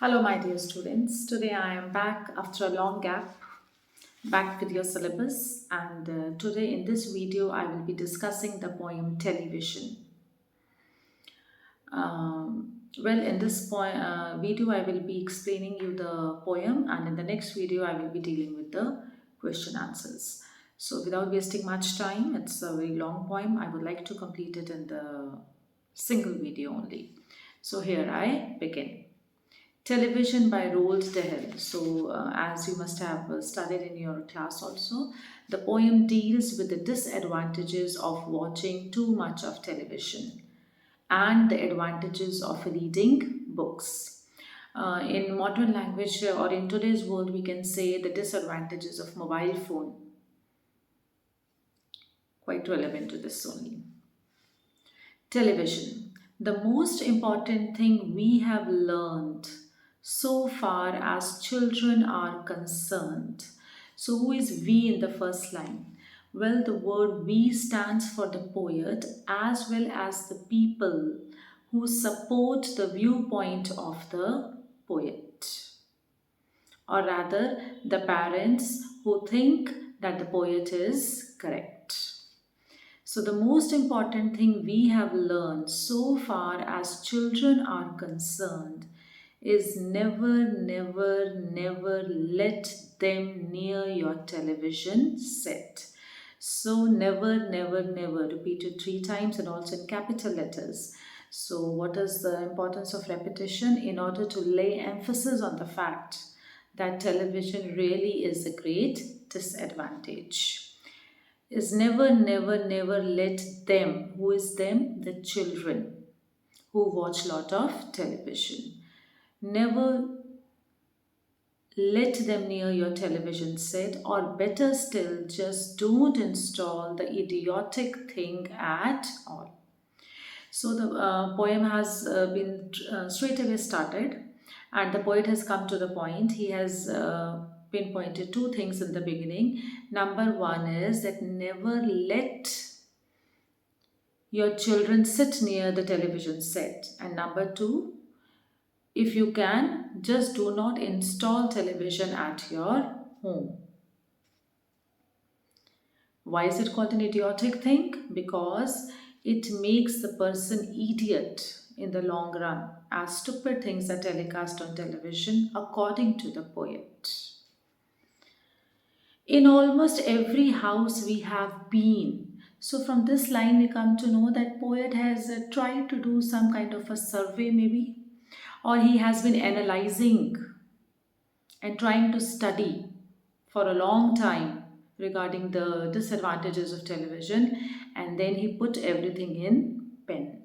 Hello, my dear students. Today I am back after a long gap, back with your syllabus, and today in this video I will be discussing the poem Television. In this video I will be explaining you the poem, and in the next video I will be dealing with the question answers. So, without wasting much time, it's a very long poem. I would like to complete it in the single video only. So, here I begin. Television by Roald Dahl. So, as you must have studied in your class also, the poem deals with the disadvantages of watching too much of television and the advantages of reading books. In modern language or in today's world, we can say the disadvantages of mobile phone, quite relevant to this only. Television. The most important thing we have learned so far as children are concerned. So, who is we in the first line? Well, the word we stands for the poet as well as the people who support the viewpoint of the poet, or rather, the parents who think that the poet is correct. So, the most important thing we have learned so far as children are concerned is never let them near your television set. So, never, repeat it three times and also in capital letters. So, what is the importance of repetition? In order to lay emphasis on the fact that television really is a great disadvantage. Is never let them. Who is them? The children who watch lot of television. Never let them near your television set, or better still, just don't install the idiotic thing at all. So the poem has been straight away started, and the poet has come to the point. He has pinpointed two things in the beginning. Number one is that never let your children sit near the television set, and number two, if you can, just do not install television at your home. Why is it called an idiotic thing? Because it makes the person idiot in the long run, as stupid things are telecast on television, according to the poet. In almost every house we have been. So from this line we come to know that poet has tried to do some kind of a survey maybe, or he has been analyzing and trying to study for a long time regarding the disadvantages of television, and then he put everything in pen.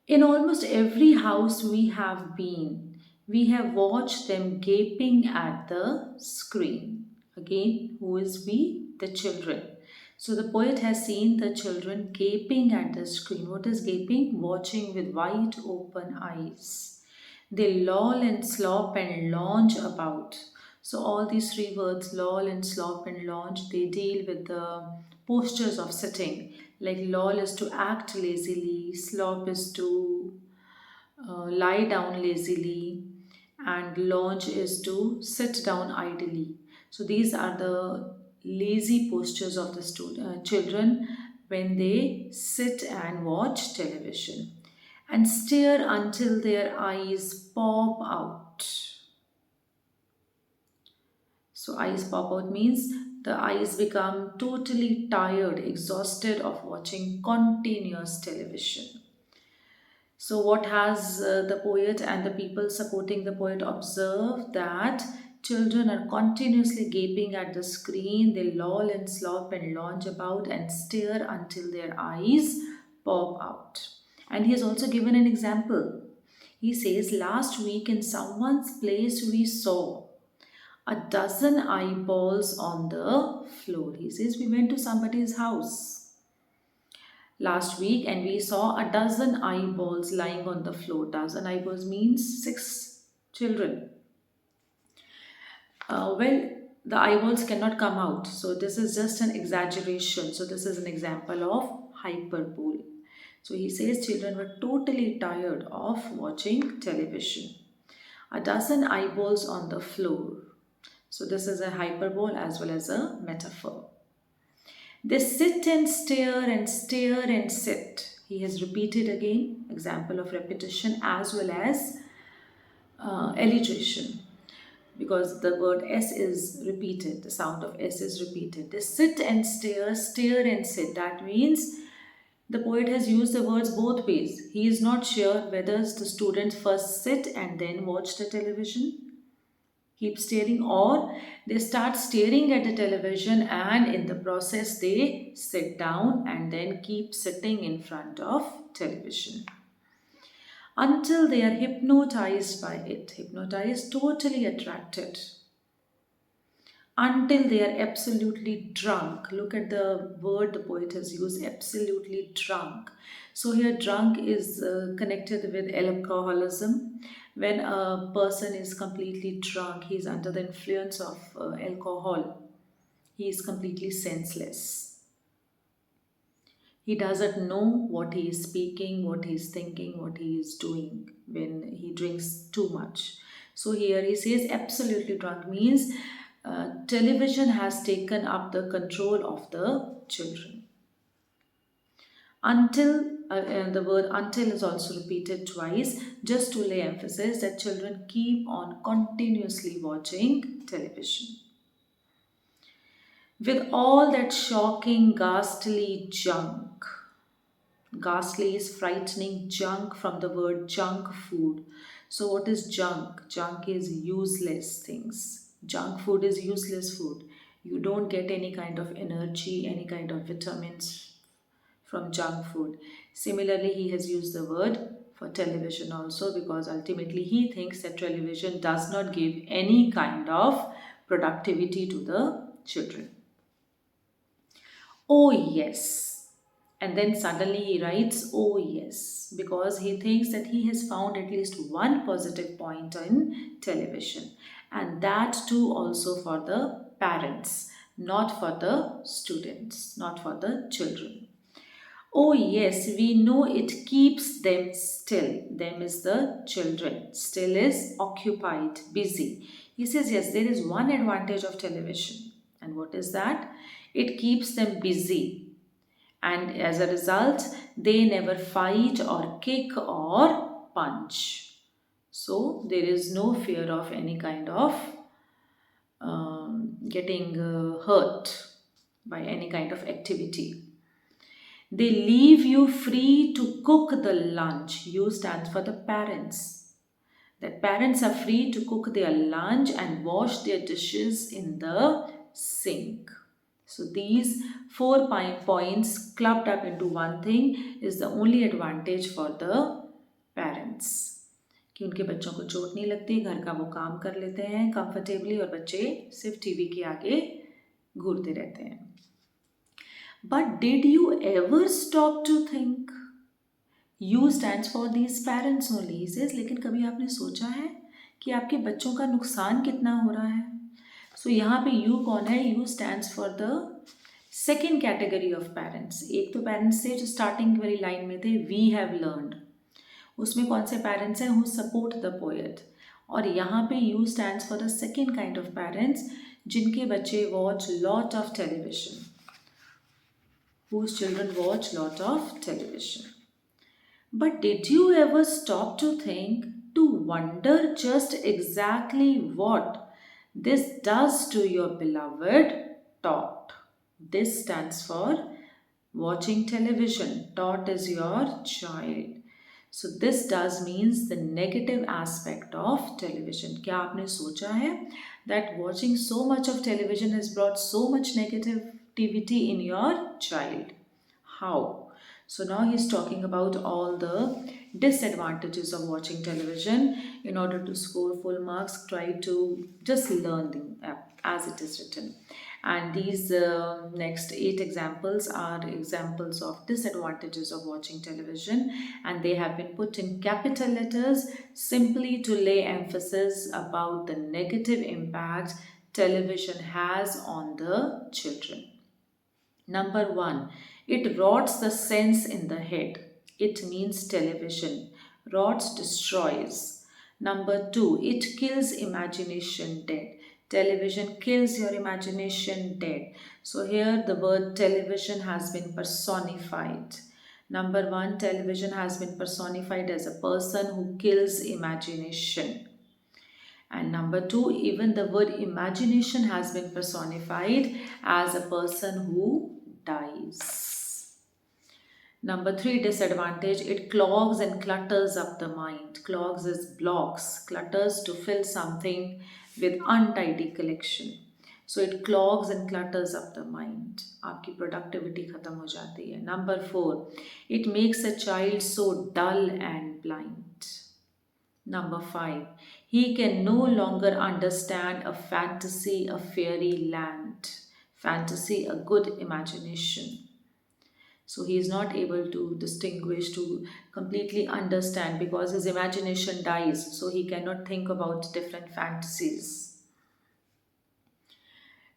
In almost every house we have been, we have watched them gaping at the screen. Again, who is we? The children. So the poet has seen the children gaping at the screen. What is gaping? Watching with wide open eyes. They loll and slop and lounge about. So all these three words, loll and slop and lounge, they deal with the postures of sitting. Like loll is to act lazily, slop is to lie down lazily, and lounge is to sit down idly. So these are the lazy postures of the children when they sit and watch television and stare until their eyes pop out. So, eyes pop out means the eyes become totally tired, exhausted of watching continuous television. So, what has the poet and the people supporting the poet observed? That children are continuously gaping at the screen, they loll and slop and lounge about and stare until their eyes pop out. And he has also given an example. He says, last week in someone's place we saw a dozen eyeballs on the floor. He says, we went to somebody's house last week and we saw a dozen eyeballs lying on the floor. Dozen eyeballs means six children. The eyeballs cannot come out. So this is just an exaggeration. So this is an example of hyperbole. So he says children were totally tired of watching television. A dozen eyeballs on the floor. So this is a hyperbole as well as a metaphor. They sit and stare and stare and sit. He has repeated again, example of repetition as well as alliteration, because the word S is repeated, the sound of S is repeated. They sit and stare, stare and sit. That means the poet has used the words both ways. He is not sure whether the students first sit and then watch the television, keep staring, or they start staring at the television and in the process they sit down and then keep sitting in front of television until they are hypnotized by it, hypnotized, totally attracted, until they are absolutely drunk. Look at the word the poet has used, absolutely drunk. So here drunk is connected with alcoholism. When a person is completely drunk, he is under the influence of alcohol, he is completely senseless. He doesn't know what he is speaking, what he is thinking, what he is doing when he drinks too much. So here he says absolutely drunk means television has taken up the control of the children. Until the word until is also repeated twice just to lay emphasis that children keep on continuously watching television. With all that shocking, ghastly junk. Ghastly is frightening, junk from the word junk food. So, what is junk? Junk is useless things. Junk food is useless food. You don't get any kind of energy, any kind of vitamins from junk food. Similarly, he has used the word for television also because ultimately he thinks that television does not give any kind of productivity to the children. Oh, yes. And then suddenly he writes, oh, yes, because he thinks that he has found at least one positive point in television. And that too also for the parents, not for the students, not for the children. Oh, yes, we know it keeps them still. Them is the children. Still is occupied, busy. He says, yes, there is one advantage of television. And what is that? It keeps them busy. And as a result, they never fight or kick or punch. So there is no fear of any kind of getting hurt by any kind of activity. They leave you free to cook the lunch. U stands for the parents. That parents are free to cook their lunch and wash their dishes in the sink. So these four points clubbed up into one thing is the only advantage for the parents. कि उनके बच्चों को चोट नहीं लगती, घर का वो काम कर लेते हैं कंफर्टेबली और बच्चे सिर्फ टीवी के आगे घूरते रहते हैं. But did you ever stop to think? U stands for these parents only. He says, लेकिन कभी आपने सोचा है कि आपके बच्चों का नुकसान कितना हो रहा है? So यहाँ पे U कौन है? U stands for the second category of parents. एक तो parents थे जो starting वाली line में थे, we have learned. उसमें कौन से parents हैं? Who support the poet. और यहाँ पे U stands for the second kind of parents जिनके बच्चे watch lot of television. Whose children watch lot of television. But did you ever stop to think, to wonder just exactly what this does to your beloved tot? This stands for watching television. Tot is your child. So this does means the negative aspect of television. क्या आपने सोचा है that watching so much of television has brought so much negativity in your child? How? So now he's talking about all the disadvantages of watching television. In order to score full marks, try to just learn them as it is written. And these next 8 examples are examples of disadvantages of watching television, and they have been put in capital letters simply to lay emphasis about the negative impact television has on the children. Number 1, it rots the sense in the head. It means television. Rots destroys. Number two, it kills imagination dead. Television kills your imagination dead. So here the word television has been personified. Number one, television has been personified as a person who kills imagination. And number two, even the word imagination has been personified as a person who dies. Number three disadvantage, it clogs and clutters up the mind. Clogs is blocks, clutters to fill something with untidy collection. So it clogs and clutters up the mind. आपकी productivity खत्म हो जाती है. Number four, it makes a child so dull and blind. Number five, he can no longer understand a fantasy, a fairy land. Fantasy, a good imagination. So he is not able to distinguish, to completely understand because his imagination dies. So he cannot think about different fantasies.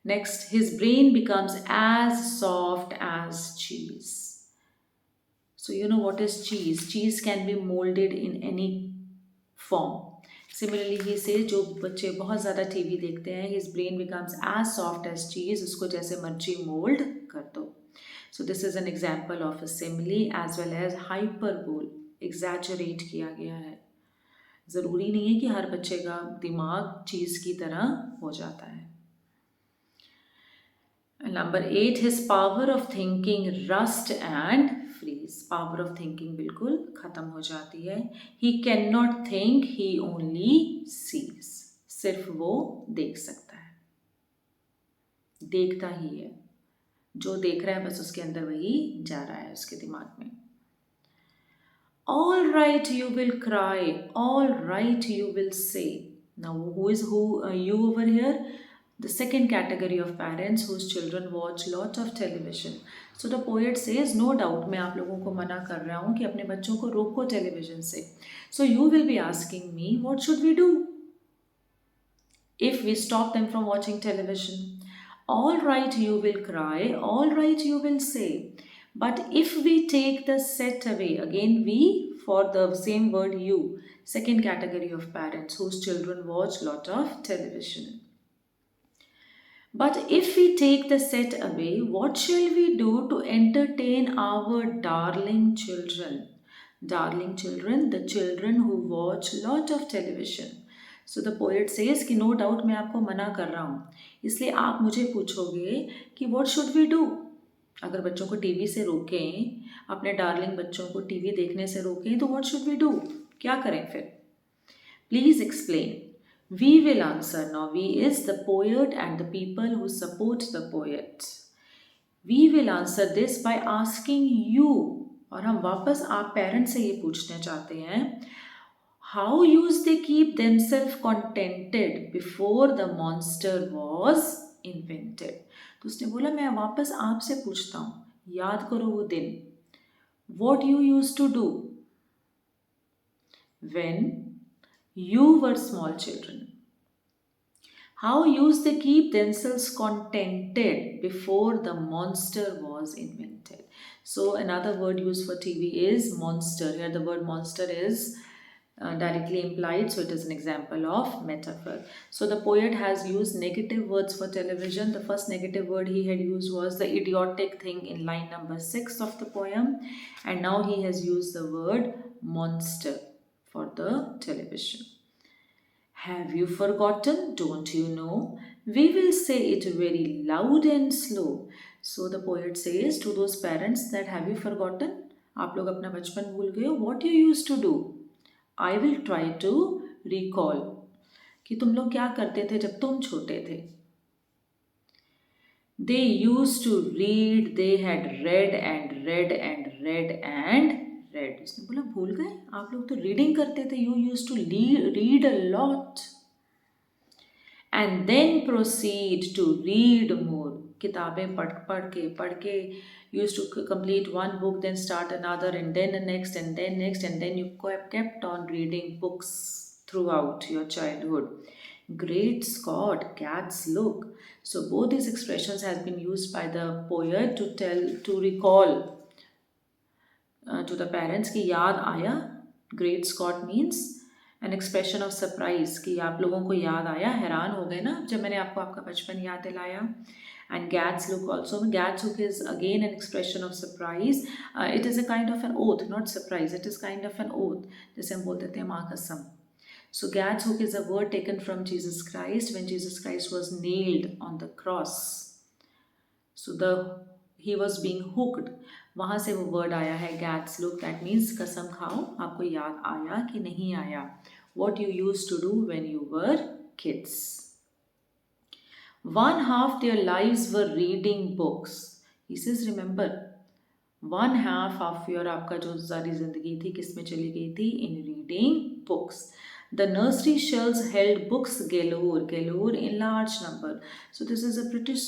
Next, his brain becomes as soft as cheese. So you know what is cheese? Cheese can be molded in any form. Similarly, he says जो बच्चे बहुत ज़्यादा TV देखते हैं, his brain becomes as soft as cheese. उसको जैसे मर्जी mold कर दो. So this is an example of a simile as well as hyperbole. Exaggerate किया गया है. ज़रूरी नहीं है कि हर बच्चे का दिमाग चीज़ की तरह हो जाता है. Number 8, his power of thinking rust and freeze. Power of thinking बिल्कुल खत्म हो जाती है. He cannot think, he only sees. सिर्फ वो देख सकता है, देखता ही है. जो देख रहा है बस उसके अंदर वही जा रहा है उसके दिमाग में. All right, you will cry. All right, you will say. Now, who is you over here? The second category of parents whose children watch lot of television. So the poet says, no doubt, मैं आप लोगों को मना कर रहा हूँ कि अपने बच्चों को रोको television से. So you will be asking me, what should we do if we stop them from watching television? All right, you will cry. All right, you will say. But if we take the set away, again we for the same word you, second category of parents whose children watch lot of television. But if we take the set away, what shall we do to entertain our darling children? Darling children, the children who watch lot of television. So the poet says कि no doubt मैं आपको मना कर रहा हूँ, इसलिए आप मुझे पूछोगे कि what should we do? अगर बच्चों को टीवी से रोकें, अपने डार्लिंग बच्चों को टीवी देखने से रोकें, तो what should we do? क्या करें फिर? Please explain. We will answer. Now, we is the poet and the people who support the poet. We will answer this by asking you. और हम वापस आप पेरेंट्स से ये पूछना चाहते हैं, how used they keep themselves contented before the monster was invented? तो उसने बोला मैं वापस आपसे पूछता हूँ, याद करो वो दिन. What you used to do when you were small children? How used they keep themselves contented before the monster was invented? So another word used for TV is monster. Here the word monster is directly implied, so it is an example of metaphor. So the poet has used negative words for television. The first negative word he had used was the idiotic thing in line number 6 of the poem, and now he has used the word monster for the television. Have you forgotten? Don't you know? We will say it very loud and slow. So the poet says to those parents that have you forgotten? आप लोग अपना बचपन भूल गए हो? What you used to do? I will try to recall. कि तुम लोग क्या करते थे जब तुम छोटे थे? They used to read. They had read and read and read and read. उसने बोला भूल गए? आप लोग तो रीडिंग करते थे. You used to read a lot. And then proceed to read more. किताबें पढ़ के used to complete one book, then start another, and then the next, and then next, and then you kept on reading books throughout your childhood. Great Scott, cats look. So both these expressions has been used by the poet to recall to the parents कि याद आया. Great Scott means an expression of surprise कि आप लोगों को याद आया, हैरान हो गए ना जब मैंने आपको आपका बचपन याद दिलाया. And Gad's look also. Gad's look is again an expression of surprise. It is a kind of an oath, not surprise. It is kind of an oath. जैसे हम बोल देते हैं माँ कसम. So Gad's hook is a word taken from Jesus Christ when Jesus Christ was nailed on the cross. So he was being hooked. वहाँ से वो word आया है Gad's look. That means कसम खाओ आपको याद आया कि नहीं आया. What you used to do when you were kids. One half their lives were reading books. He says, remember, one half of your आपका जो सारी जिंदगी थी किस में चली गई थी? In reading books. The nursery shelves held books galore in large number. So this is a British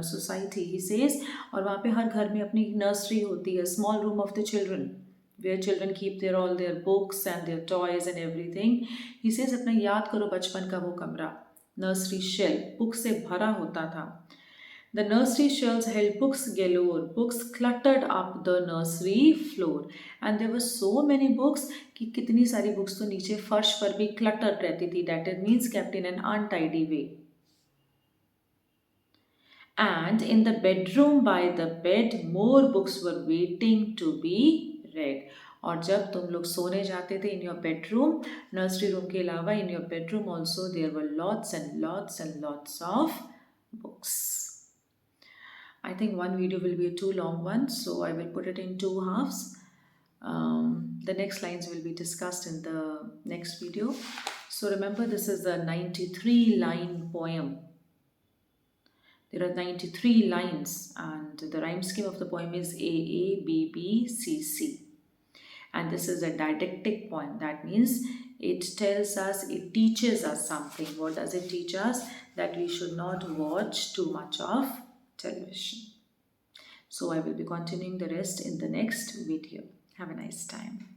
society. He says, और वहाँ पे हर घर में अपनी nursery होती है, small room of the children, where children keep all their books and their toys and everything. He says, अपना याद करो बचपन का वो कमरा. Nursery shelf, books से भरा होता था. The nursery shelves held books galore. Books cluttered up the nursery floor. And there were so many books कि कितनी सारी books तो नीचे फर्श पर भी cluttered रहती थी. That means kept in an untidy way. And in the bedroom by the bed, more books were waiting to be read. और जब तुम लोग सोने जाते थे in your bedroom, nursery room के अलावा in your bedroom also there were lots and lots and lots of books. I think one video will be a too long one, so I will put it in two halves. The next lines will be discussed in the next video. So remember, this is the 93 line poem. There are 93 lines and the rhyme scheme of the poem is A, A, B, B, C, C. And this is a didactic poem. That means it tells us, it teaches us something. What does it teach us? That we should not watch too much of television. So I will be continuing the rest in the next video. Have a nice time.